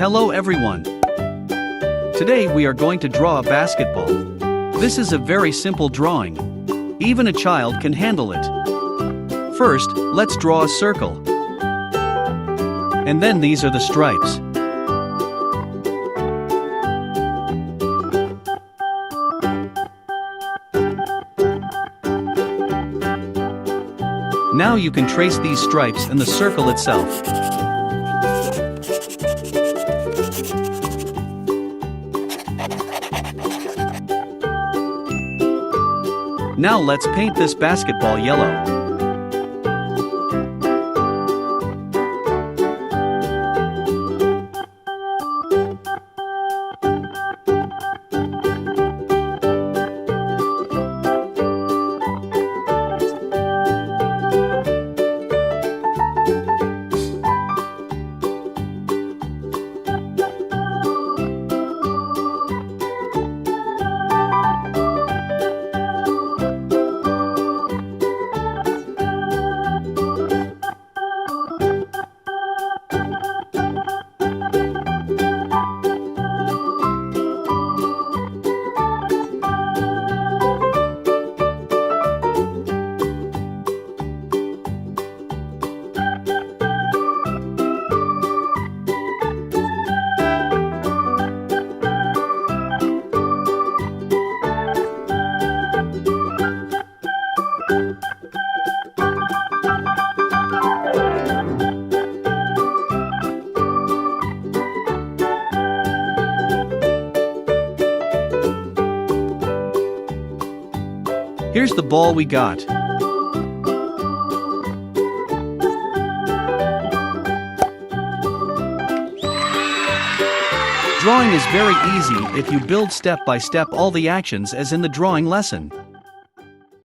Hello everyone. Today we are going to draw a basketball. This is a very simple drawing. Even a child can handle it. First, let's draw a circle. And then these are the stripes. Now you can trace these stripes and the circle itself. Now let's paint this basketball yellow. Here's the ball we got. Drawing is very easy if you build step by step all the actions as in the drawing lesson.